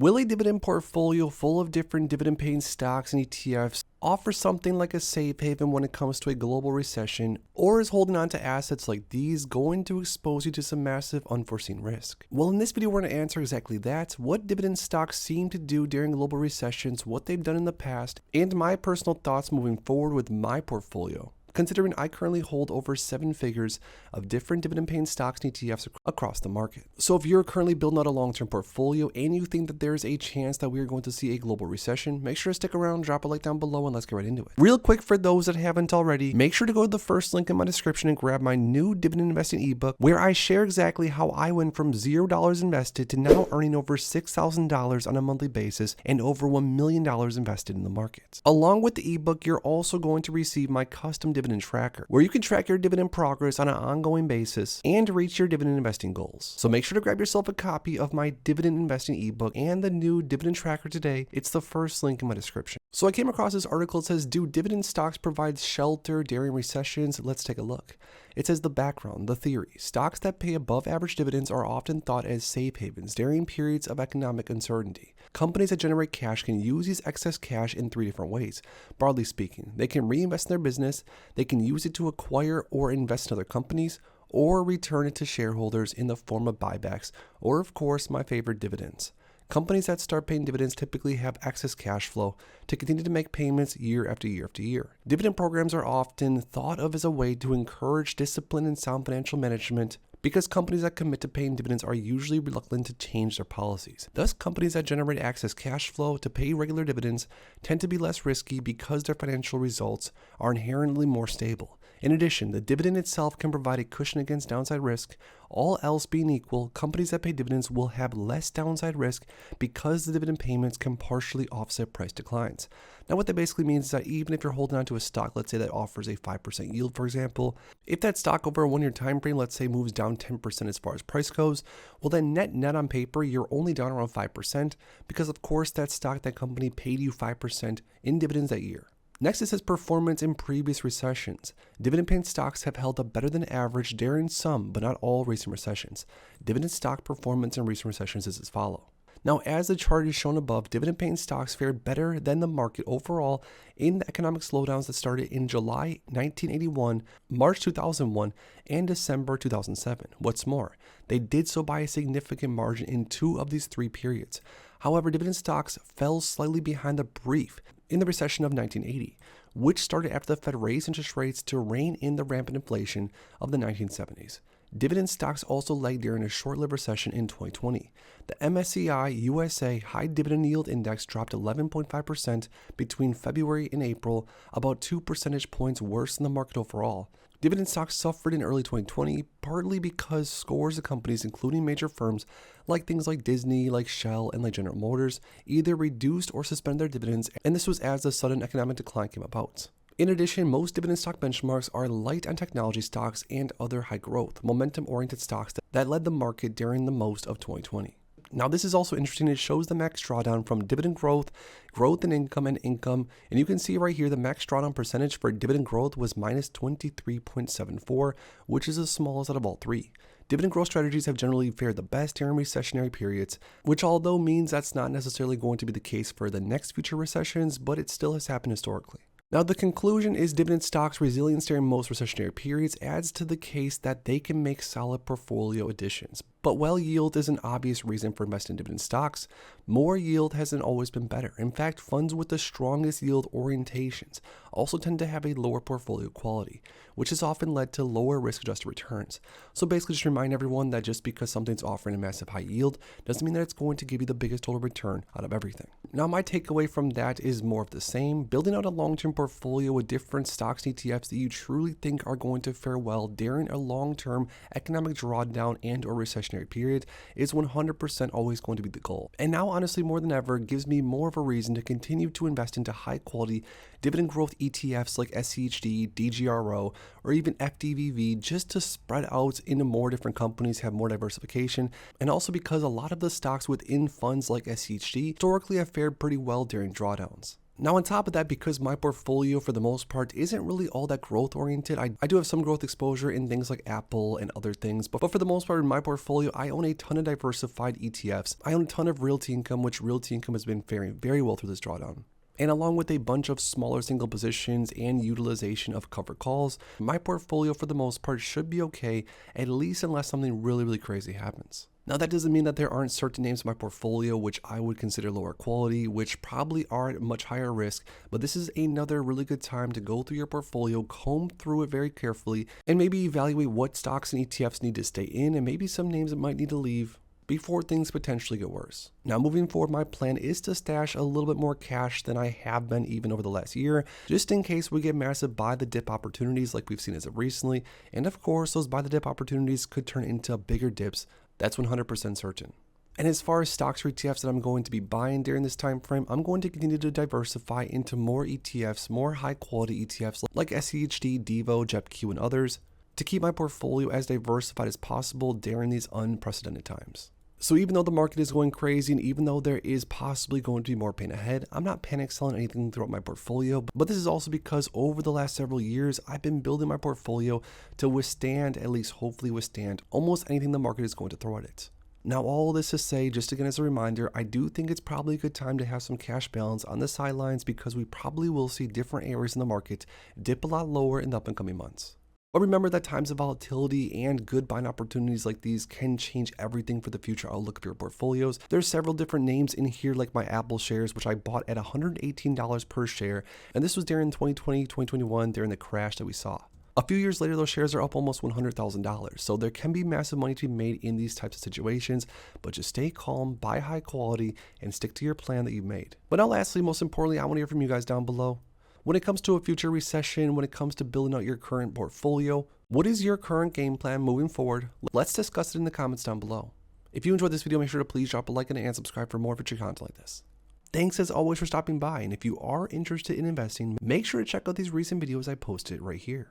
Will a dividend portfolio full of different dividend-paying stocks and ETFs offer something like a safe haven when it comes to a global recession, or is holding on to assets like these going to expose you to some massive unforeseen risk? Well, in this video, we're going to answer exactly that, what dividend stocks seem to do during global recessions, what they've done in the past, and my personal thoughts moving forward with my portfolio, considering I currently hold over 7 figures of different dividend-paying stocks and ETFs across the market. So if you're currently building out a long-term portfolio and you think that there's a chance that we're going to see a global recession, make sure to stick around, drop a like down below, and let's get right into it. Real quick, for those that haven't already, make sure to go to the first link in my description and grab my new dividend investing ebook, where I share exactly how I went from $0 invested to now earning over $6,000 on a monthly basis and over $1 million invested in the markets. Along with the ebook, you're also going to receive my custom dividend tracker, where you can track your dividend progress on an ongoing basis and reach your dividend investing goals. So make sure to grab yourself a copy of my dividend investing ebook and the new dividend tracker today. It's the first link in my description. So I came across this article that says, do dividend stocks provide shelter during recessions? Let's take a look. It says the background, the theory. Stocks that pay above average dividends are often thought as safe havens during periods of economic uncertainty. Companies that generate cash can use these excess cash in 3 different ways. Broadly speaking, they can reinvest in their business, they can use it to acquire or invest in other companies, or return it to shareholders in the form of buybacks, or of course, my favorite, dividends. Companies that start paying dividends typically have excess cash flow to continue to make payments year after year after year. Dividend programs are often thought of as a way to encourage discipline and sound financial management, because companies that commit to paying dividends are usually reluctant to change their policies. Thus, companies that generate excess cash flow to pay regular dividends tend to be less risky because their financial results are inherently more stable. In addition, the dividend itself can provide a cushion against downside risk. All else being equal, companies that pay dividends will have less downside risk because the dividend payments can partially offset price declines. Now, what that basically means is that even if you're holding on to a stock, let's say that offers a 5% yield, for example, if that stock over a 1-year time frame, let's say, moves down 10% as far as price goes, well, then net on paper, you're only down around 5% because, of course, that stock, that company paid you 5% in dividends that year. Next, it says performance in previous recessions. Dividend-paying stocks have held up better than average during some, but not all, recent recessions. Dividend stock performance in recent recessions is as follows. Now, as the chart is shown above, dividend-paying stocks fared better than the market overall in the economic slowdowns that started in July 1981, March 2001, and December 2007. What's more, they did so by a significant margin in 2 of these 3 periods. However, dividend stocks fell slightly behind the brief in the recession of 1980, which started after the Fed raised interest rates to rein in the rampant inflation of the 1970s. Dividend stocks also lagged during a short-lived recession in 2020. The MSCI USA High Dividend Yield Index dropped 11.5% between February and April, about 2 percentage points worse than the market overall. Dividend stocks suffered in early 2020, partly because scores of companies, including major firms like things like Disney, like Shell, and like General Motors, either reduced or suspended their dividends, and this was as the sudden economic decline came about. In addition, most dividend stock benchmarks are light on technology stocks and other high-growth, momentum-oriented stocks that led the market during the most of 2020. Now, this is also interesting. It shows the max drawdown from dividend growth, growth in income, and you can see right here the max drawdown percentage for dividend growth was minus 23.74, which is the smallest out of all 3. Dividend growth strategies have generally fared the best during recessionary periods, which although means that's not necessarily going to be the case for the next future recessions, but it still has happened historically. Now, the conclusion is dividend stocks' resilience during most recessionary periods adds to the case that they can make solid portfolio additions. But while yield is an obvious reason for investing in dividend stocks, more yield hasn't always been better. In fact, funds with the strongest yield orientations also tend to have a lower portfolio quality, which has often led to lower risk-adjusted returns. So basically, just remind everyone that just because something's offering a massive high yield doesn't mean that it's going to give you the biggest total return out of everything. Now, my takeaway from that is more of the same. Building out a long-term portfolio with different stocks and ETFs that you truly think are going to fare well during a long-term economic drawdown and or recessionary period is 100% always going to be the goal. And now, honestly, more than ever, gives me more of a reason to continue to invest into high-quality dividend growth ETFs like SCHD, DGRO, or even FDVV, just to spread out into more different companies, have more diversification, and also because a lot of the stocks within funds like SCHD historically have fared pretty well during drawdowns. Now on top of that, because my portfolio for the most part isn't really all that growth oriented, I do have some growth exposure in things like Apple and other things, but for the most part in my portfolio, I own a ton of diversified ETFs. I own a ton of realty income, which realty income has been faring very well through this drawdown. And along with a bunch of smaller single positions and utilization of covered calls, my portfolio for the most part should be okay, at least unless something really crazy happens. Now that doesn't mean that there aren't certain names in my portfolio which I would consider lower quality, which probably are at much higher risk, but this is another really good time to go through your portfolio, comb through it very carefully, and maybe evaluate what stocks and ETFs need to stay in and maybe some names that might need to leave before things potentially get worse. Now moving forward, my plan is to stash a little bit more cash than I have been even over the last year, just in case we get massive buy the dip opportunities like we've seen as of recently, and of course those buy the dip opportunities could turn into bigger dips. That's 100% certain. And as far as stocks or ETFs that I'm going to be buying during this time frame, I'm going to continue to diversify into more ETFs, more high quality ETFs like SCHD, Devo, JEPQ, and others to keep my portfolio as diversified as possible during these unprecedented times. So even though the market is going crazy and even though there is possibly going to be more pain ahead, I'm not panic selling anything throughout my portfolio, but this is also because over the last several years, I've been building my portfolio to withstand, at least hopefully withstand, almost anything the market is going to throw at it. Now all this to say, just again as a reminder, I do think it's probably a good time to have some cash balance on the sidelines because we probably will see different areas in the market dip a lot lower in the up and coming months. But remember that times of volatility and good buying opportunities like these can change everything for the future outlook of your portfolios. There's several different names in here like my Apple shares, which I bought at $118 per share. And this was during 2020, 2021, during the crash that we saw. A few years later, those shares are up almost $100,000. So there can be massive money to be made in these types of situations, but just stay calm, buy high quality, and stick to your plan that you've made. But now lastly, most importantly, I want to hear from you guys down below. When it comes to a future recession, when it comes to building out your current portfolio, what is your current game plan moving forward? Let's discuss it in the comments down below. If you enjoyed this video, make sure to please drop a like and subscribe for more future content like this. Thanks as always for stopping by, and if you are interested in investing, make sure to check out these recent videos I posted right here.